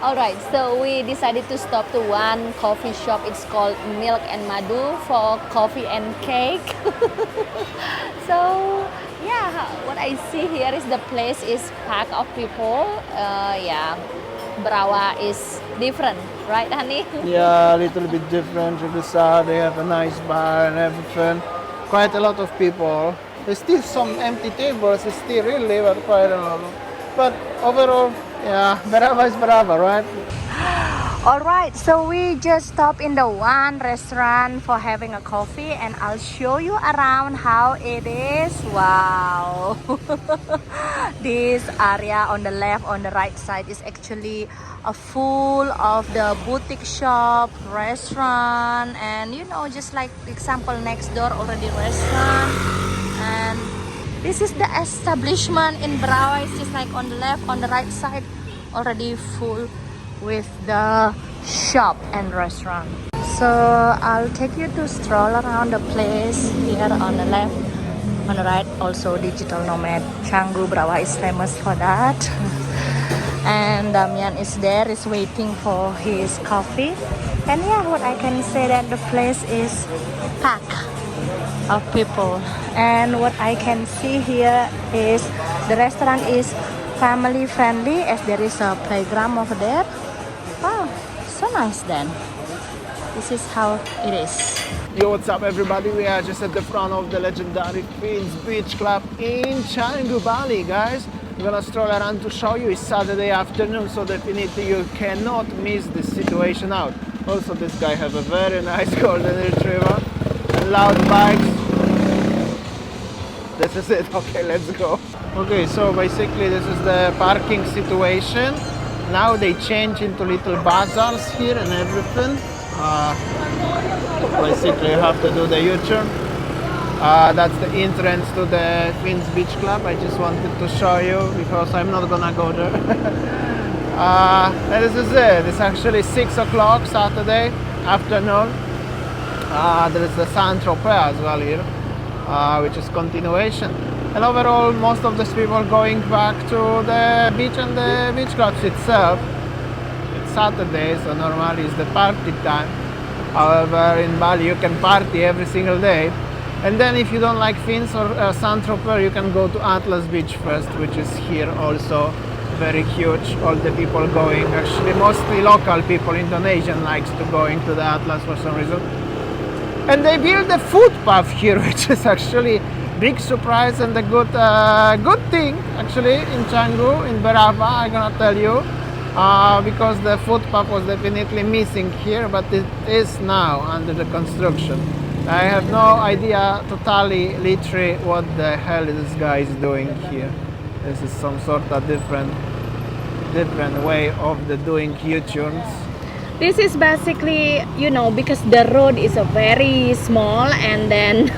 Alright, so we decided to stop to one coffee shop. It's called Milk and Madu for coffee and cake. So yeah, what I see here is the place is packed of people. Yeah, Berawa is different, right, honey? Yeah, a little bit different. Ribisa, they have a nice bar and everything. Quite a lot of people. There's still some empty tables. It's still really, but quite a lot. But overall, yeah, Berawa is Berawa, right? Alright, so we just stopped in the one restaurant for having a coffee, and I'll show you around how it is. Wow. This area on the left, on the right side is actually full of the boutique shop, restaurant, and you know, just like example next door already restaurant. And this is the establishment in Berawa. It's just like on the left, on the right side already full with the shop and restaurant. So I'll take you to stroll around the place. Here on the left, on the right also digital nomad. Canggu, Berawa is famous for that. And Damian is there, is waiting for his coffee. And yeah, what I can say that the place is packed of people. And what I can see here is the restaurant is family friendly, as there is a playground over there. Wow, so nice then. This is how it is. Yo, what's up everybody? We are just at the front of the legendary Fins Beach Club in Canggu, Bali, guys. We're gonna stroll around to show you. It's Saturday afternoon, so definitely you cannot miss this situation out. Also, this guy have a very nice golden retriever and loud bikes. This is it. Okay, let's go. Okay, so basically this is the parking situation. Now they change into little bazaars here and everything. Basically you have to do the U-turn. That's the entrance to the Fins Beach Club. I just wanted to show you because I'm not gonna go there. And this is it. It's actually 6 o'clock Saturday afternoon. There is the Saint-Tropez as well here, which is continuation. And overall, most of these people going back to the beach and the beach clubs itself. It's Saturday, so normally it's the party time. However, in Bali you can party every single day. And then if you don't like Fins or Saint-Tropez, you can go to Atlas Beach first, which is here also very huge. All the people going, actually mostly local people, Indonesian likes to going to the Atlas for some reason. And they build a footpath here, which is actually big surprise and a good thing actually in Canggu, in Berawa, I'm gonna tell you, because the footpath was definitely missing here, but it is now under the construction. I have no idea totally, literally, what the hell this guy is doing here. This is some sort of different way of the doing U-turns. This is basically, you know, because the road is a very small, and then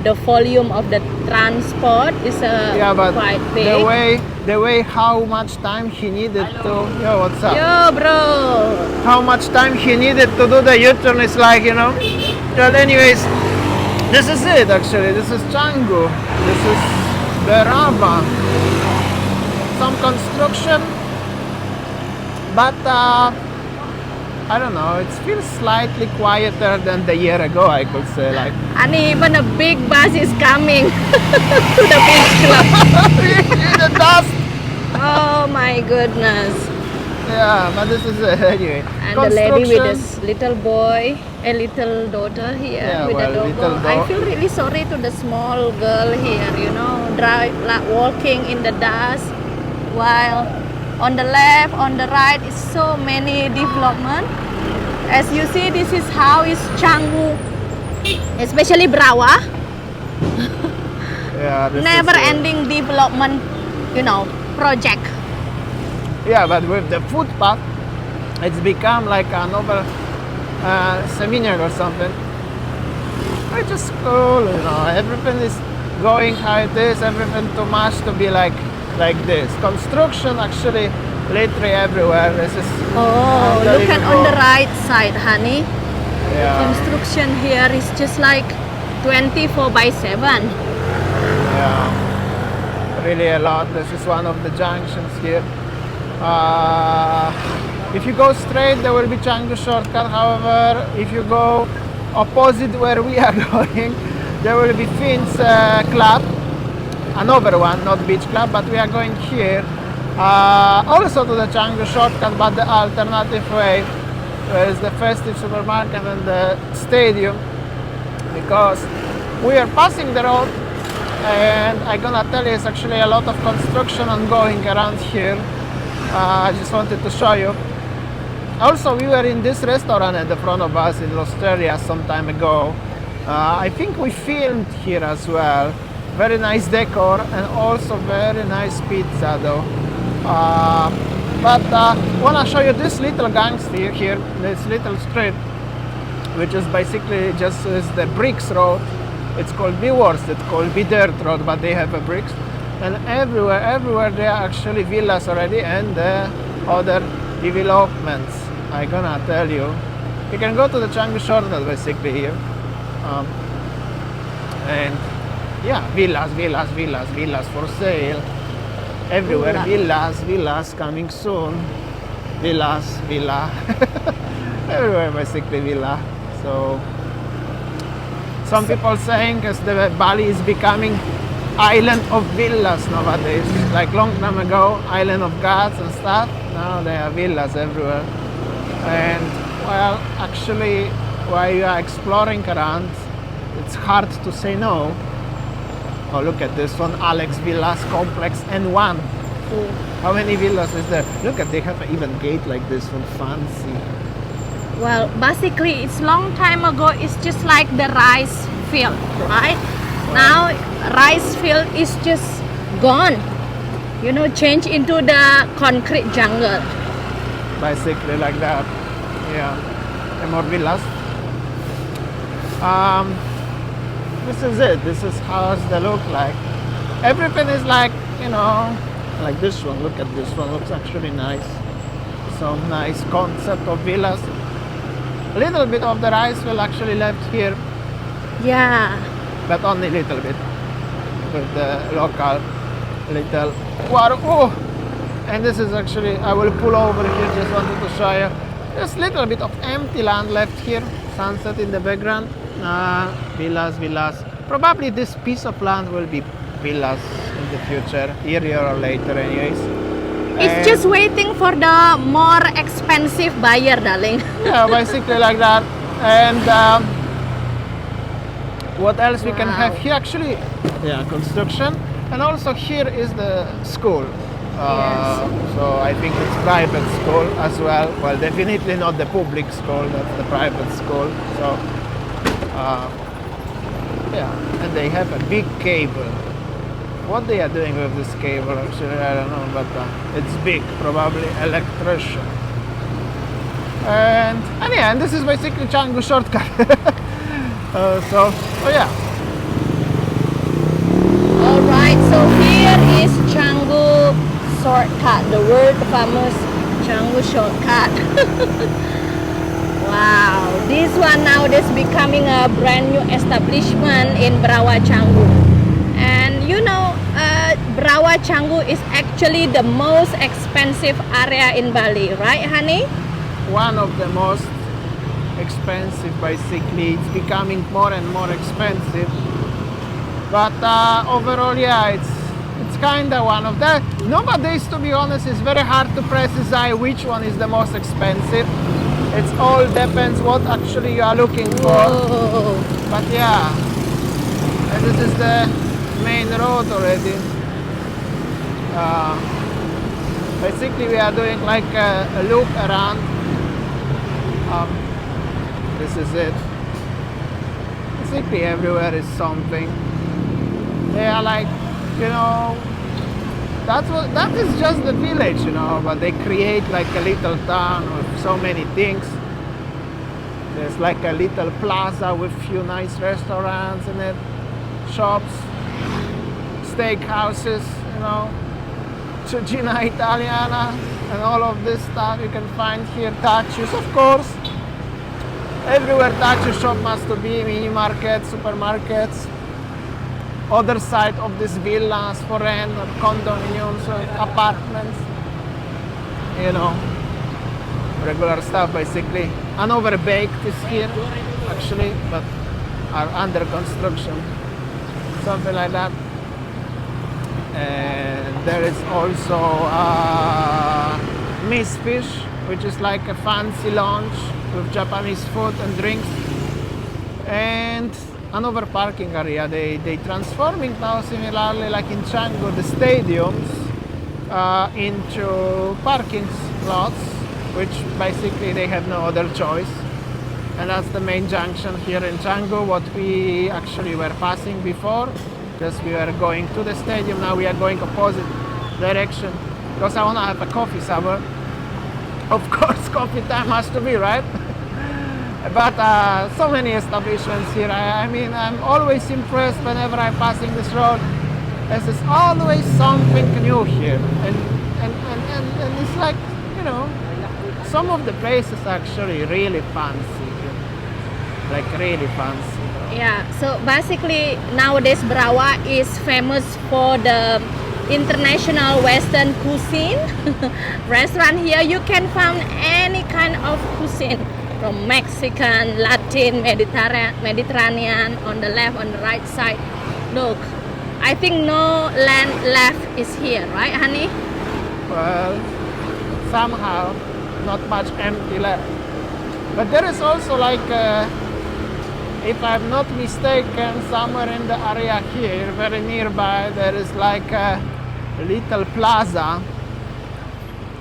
the volume of the transport is quite big. The way how much time he needed to... Yo, what's up? Yo, bro! How much time he needed to do the U-turn is like, you know... But anyways, this is it actually. This is Canggu. This is Berawa. Some construction, but I don't know, it feels slightly quieter than the year ago, I could say. Like, and even a big bus is coming to the beach club. the dust. Oh my goodness. Yeah, but this is it anyway. And the lady with this little boy, a little daughter here, yeah, with well, the dog. I feel really sorry to the small girl here, you know, walking in the dust, while on the left, on the right is so many development. As you see, this is how is Canggu, especially Berawa. Yeah, Never ending development, you know, project. Yeah, but with the footpath, it's become like another seminar or something. It's just cool, you know. Everything is going how it is. Everything too much to be like this. Construction actually literally everywhere. This is look at on the right side, honey. Yeah. Construction here is just like 24/7. Yeah, really a lot. This is one of the junctions here. If you go straight, there will be Canggu shortcut. However, if you go opposite where we are going, there will be Finn's club, another one, not beach club, but we are going here. Also to the Canggu shortcut, but the alternative way, where is the festive supermarket and the stadium, because we are passing the road, and I'm gonna tell you, it's actually a lot of construction ongoing around here. I just wanted to show you. Also, we were in this restaurant at the front of us in Australia some time ago. I think we filmed here as well. Very nice decor and also very nice pizza though. But wanna show you this little gangster here, this little street, which is basically just is the bricks road. It's called B-Worst, it's called B-Dirt road, but they have a bricks. And everywhere there are actually villas already and other developments. I'm gonna tell you. You can go to the Canggu shortcut basically here. And yeah, villas for sale. Everywhere, villas coming soon. Villa. Everywhere basically villa. So some people saying as the Bali is becoming island of villas nowadays. Like long time ago, island of gods and stuff. Now there are villas everywhere. And well, actually, while you are exploring around, it's hard to say no. Oh, look at this one, Alex Villas Complex N1. How many villas is there? Look at, they have an even gate like this one, fancy. Well, basically, it's long time ago. It's just like the rice field, right? Wow. Now, rice field is just gone. You know, change into the concrete jungle. Basically like that. Yeah. And more villas. This is it. This is how they look like. Everything is like, you know, like this one. Look at this one. Looks actually nice. Some nice concept of villas. A little bit of the rice will actually left here, Yeah. but only a little bit with the local little water. Oh, and this is actually, I will pull over here. Just wanted to show you. There's a little bit of empty land left here. Sunset in the background. Villas. Probably this piece of land will be villas in the future, earlier or later anyways. It's just waiting for the more expensive buyer, darling. Yeah, basically like that. And what else we can have here? Actually, yeah, construction. And also here is the school. Yes. So I think it's private school as well. Well, definitely not the public school, that's the private school. So yeah, and they have a big cable. What they are doing with this cable, actually, I don't know, but it's big, probably electrician. And yeah, and this is basically Canggu shortcut. So yeah. Alright, so here is Canggu shortcut, the world famous Canggu shortcut. Wow, this one nowadays becoming a brand new establishment in Berawa, Canggu. And you know, Berawa, Canggu is actually the most expensive area in Bali, right, honey? One of the most expensive, basically. It's becoming more and more expensive. But overall, yeah, it's kind of one of the. Nowadays, to be honest, it's very hard to precise which one is the most expensive. It all depends what actually you are looking for. Whoa. But yeah, and this is the main road already. Basically, we are doing like a loop around. This is it. Basically, everywhere is something. They are like, you know, that is just the village, you know, but they create like a little town with so many things. There's like a little plaza with few nice restaurants in it, shops, steak houses, you know, Cucina Italiana, and all of this stuff you can find here. Tachus, of course. Everywhere Tachu shop must be, mini markets, supermarkets. Other side of these villas for rent, or condominiums, or apartments, you know. regular stuff basically. Unoverbaked is here actually, but are under construction, something like that. And there is also Miss Fish, which is like a fancy lounge with Japanese food and drinks. And another parking area. They transforming now similarly like in Canggu the stadiums into parking slots, which basically they have no other choice. And that's the main junction here in Canggu, what we actually were passing before. Just we were going to the stadium, now we are going opposite direction because I want to have a coffee somewhere. Of course, coffee time has to be, right? But so many establishments here. I mean, I'm always impressed whenever I'm passing this road. There's always something new here, and it's like, you know, some of the places actually really fancy, like really fancy. Yeah, so basically nowadays Berawa is famous for the international Western cuisine. Restaurant here you can find any kind of cuisine from Mexican, Latin, Mediterranean on the left, on the right side. Look, I think no land left is here, right, honey? Well, somehow not much empty left. But there is also like, if I'm not mistaken, somewhere in the area here, very nearby, there is like a little plaza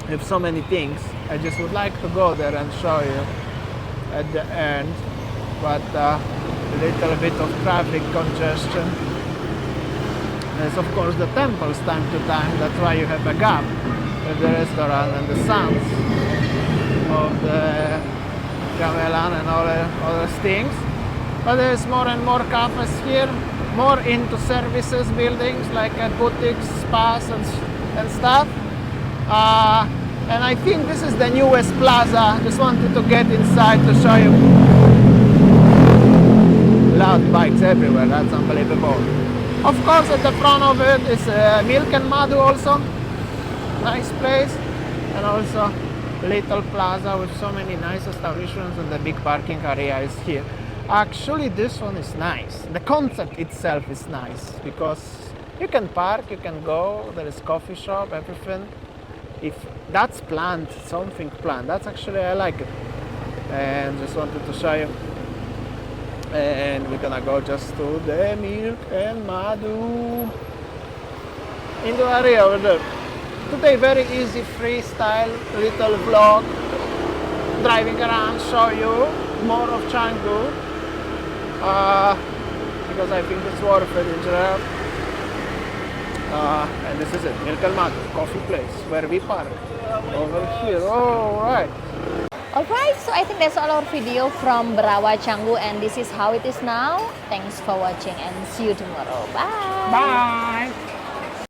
with so many things. I just would like to go there and show you at the end, but a little bit of traffic congestion. There's of course the temples time to time, that's why you have a gap with the restaurant and the sounds of the gamelan and all those things. But there's more and more cafes here, more into services buildings like boutiques, spas and stuff. And I think this is the newest plaza. Just wanted to get inside to show you. Loud bikes everywhere, that's unbelievable. Of course at the front of it is Milk and Madu also. Nice place. And also little plaza with so many nice establishments, and the big parking area is here. Actually this one is nice. The concept itself is nice because you can park, you can go, there is coffee shop, everything. If that's planned, something planned, that's actually, I like it. And just wanted to show you. And we're gonna go just to the Milk and Madu in the area over there. Today very easy freestyle little vlog, driving around, show you more of Canggu, because I think it's worth it in general. And this is it, Milk and Madu, coffee place where we park over here. All right. Alright, so I think that's all our video from Berawa, Canggu, and this is how it is now. Thanks for watching and see you tomorrow. Bye! Bye.